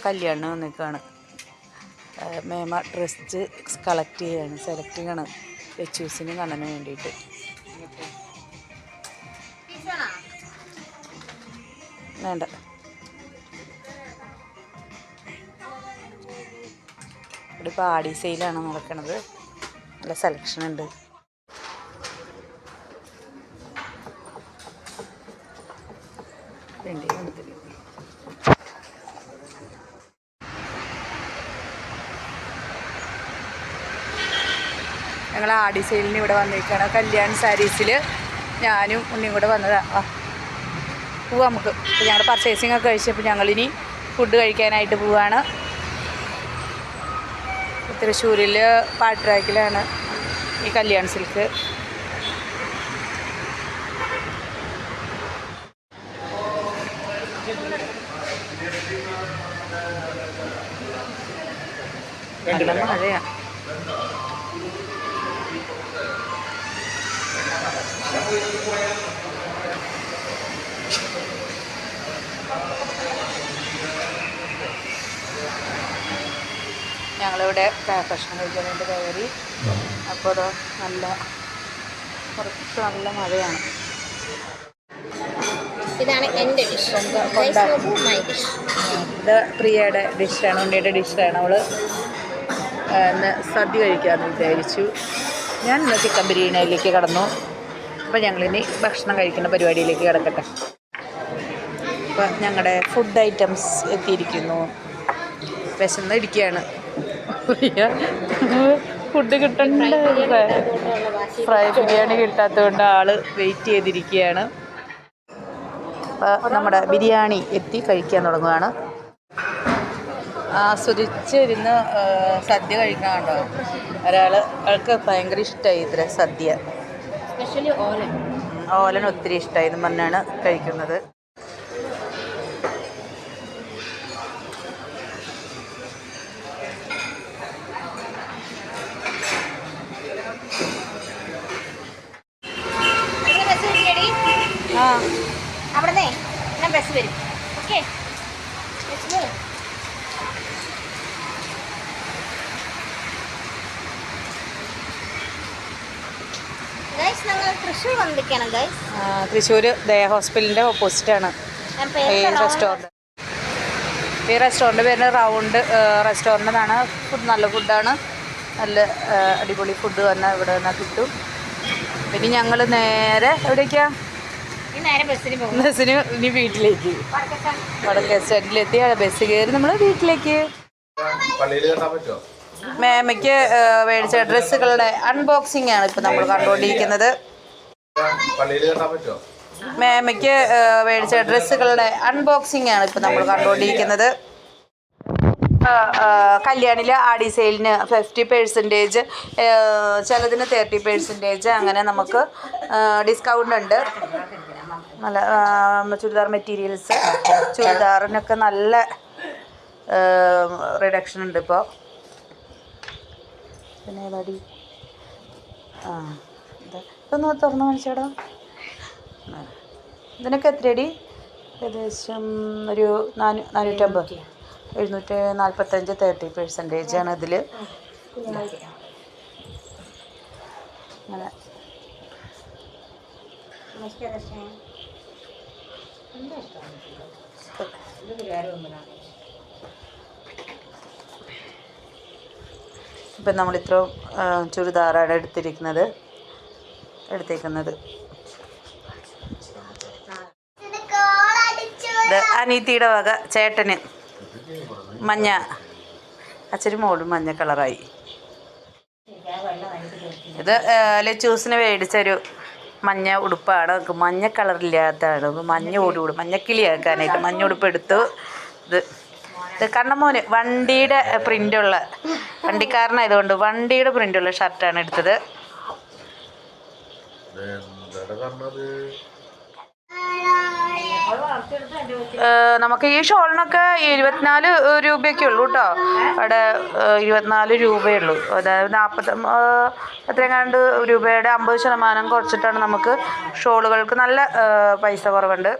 കല്യാണം വന്നിക്കാണ്. മേമ dress collect ചെയ്യാണ്, selecting ആണ് ലച്ചൂസിന് കണ്ണന് വേണ്ടിയിട്ട്. വേണ്ട, ഇവിടെ ഇപ്പോൾ ആടി സെയിലാണ് നടക്കുന്നത്. നല്ല സെലക്ഷൻ ഉണ്ട്. ഞങ്ങൾ ആടി സെയിലിന് ഇവിടെ വന്നിരിക്കുകയാണ്. കല്യാൺ സാരീസിൽ ഞാനും ഉണ്ണിയും കൂടെ വന്നതാണ്. പോവാം നമുക്ക്. അപ്പോൾ ഞങ്ങൾ പർച്ചേസിങ് ഒക്കെ കഴിച്ചപ്പോൾ ഞങ്ങളിനി ഫുഡ് കഴിക്കാനായിട്ട് പോവുകയാണ്. തൃശ്ശൂരിൽ പാട്രാക്കിലാണ് ഈ കല്യാൺ സിൽക്ക്. നല്ല മഴയാണ്. ഞങ്ങളിവിടെ ഭക്ഷണം കഴിക്കാൻ വേണ്ടി കയറി. അപ്പോൾ അത് കുറച്ച് നല്ല മഴയാണ്. ഇതാണ് എൻ്റെ ഡിഷ്. ഇത് പ്രിയയുടെ ഡിഷാണ്, ഉണ്ണിയുടെ ഡിഷാണ്. അവൾ ഇന്ന് സദ്യ കഴിക്കാമെന്ന് വിചാരിച്ചു. ഞാൻ ഇന്ന് ചിക്കൻ ബിരിയാണിയിലേക്ക് കടന്നു. അപ്പോൾ ഞങ്ങളിനി ഭക്ഷണം കഴിക്കുന്ന പരിപാടിയിലേക്ക് കിടക്കട്ടെ. അപ്പോൾ ഞങ്ങളുടെ ഫുഡ് ഐറ്റംസ് എത്തിയിരിക്കുന്നു. വിശന്ന് ഇരിക്കുകയാണ്. ഫുഡ് കിട്ടണ്ട, ഫ്രൈ ബിരിയാണി കിട്ടാത്തതുകൊണ്ട് ആൾ വെയിറ്റ് ചെയ്തിരിക്കുകയാണ്. അപ്പോൾ നമ്മുടെ ബിരിയാണി എത്തി, കഴിക്കാൻ തുടങ്ങുകയാണ്. ആസ്വദിച്ചിരുന്ന് സദ്യ കഴിക്കാനുണ്ടോ ആൾക്ക് ഭയങ്കര ഇഷ്ടമായി ഇത്ര സദ്യ. ഓലൻ ഒത്തിരി ഇഷ്ടമായി എന്ന് പറഞ്ഞാണ് കഴിക്കുന്നത്. അവിടുന്ന് ഞാൻ ബസ് വരും. ഓക്കെ, തൃശ്ശൂർ വന്നിരിക്കണം ഗൈസ്. തൃശ്ശൂർ ദയ ഹോസ്പിറ്റലിൻ്റെ ഓപ്പോസിറ്റാണ് ഈ റെസ്റ്റോറൻറ്റ്. ഈ റെസ്റ്റോറൻറ്റ് പേര് റൗണ്ട് റെസ്റ്റോറൻ്റ് എന്നാണ്. ഫുഡ് നല്ല ഫുഡാണ്, നല്ല അടിപൊളി ഫുഡ് തന്നെ ഇവിടെ നിന്ന് കിട്ടും. പിന്നെ ഞങ്ങൾ നേരെ എവിടേക്കാണ്? ബസ്സിന് ഇനി വീട്ടിലേക്ക്. വടക്കേ സ്റ്റാൻഡിലെത്തി ബസ് കയറി നമ്മൾ വീട്ടിലേക്ക്. മേമയ്ക്ക് മേടിച്ച ഡ്രസ്സുകളുടെ അൺബോക്സിംഗ് ആണ് ഇപ്പോൾ നമ്മൾ കണ്ടുകൊണ്ടിരിക്കുന്നത്. മേമയ്ക്ക് മേടിച്ച ഡ്രസ്സുകളുടെ അൺബോക്സിംഗ് ആണ് ഇപ്പോൾ നമ്മൾ കണ്ടുകൊണ്ടിരിക്കുന്നത്. കല്യാണിൽ ആടി സെയിലിന് 50%, ചിലതിന് 30%, അങ്ങനെ നമുക്ക് ഡിസ്കൗണ്ട് ഉണ്ട്. നല്ല ചുരിദാർ മെറ്റീരിയൽസ്, ചുരിദാറിനൊക്കെ നല്ല റിഡക്ഷൻ ഉണ്ട് ഇപ്പോൾ. പിന്നെ ഏതാടി ഇതൊന്ന് തുറന്ന് കാണിച്ചേടാ. ഇതിനൊക്കെ എത്രയടി? ഏകദേശം ഒരു 450, 745, 30% ആണ് ഇതിൽ. അങ്ങനെ ഇപ്പം നമ്മളിത്ര ചുരിദാറാണ് എടുത്തേക്കുന്നത്. ഇത് അനീത്തിയുടെ വക ചേട്ടന് മഞ്ഞ, അച്ഛനും മോളും മഞ്ഞ കളറായി. ഇത് ലച്ചൂസിന് മേടിച്ചൊരു മഞ്ഞ ഉടുപ്പാണ്. മഞ്ഞ കളറില്ലാത്തതാണ്. മഞ്ഞ ഓടുകൂടും മഞ്ഞക്കിളിയാക്കാനായിട്ട് മഞ്ഞ ഉടുപ്പ് എടുത്തു. ഇത് കണ്ണമോന് വണ്ടിയുടെ പ്രിൻ്റുള്ള, വണ്ടിക്കാരനായതുകൊണ്ട് വണ്ടിയുടെ പ്രിൻ്റുള്ള ഷർട്ടാണ് എടുത്തത്. നമുക്ക് ഈ ഷോളിനൊക്കെ 24 രൂപയൊക്കെ ഉള്ളൂ കേട്ടോ. അവിടെ 24 രൂപയുള്ളൂ. അതായത് 40 രൂപയുടെ 50% കുറച്ചിട്ടാണ് നമുക്ക് ഷോളുകൾക്ക് നല്ല പൈസ കുറവുണ്ട്.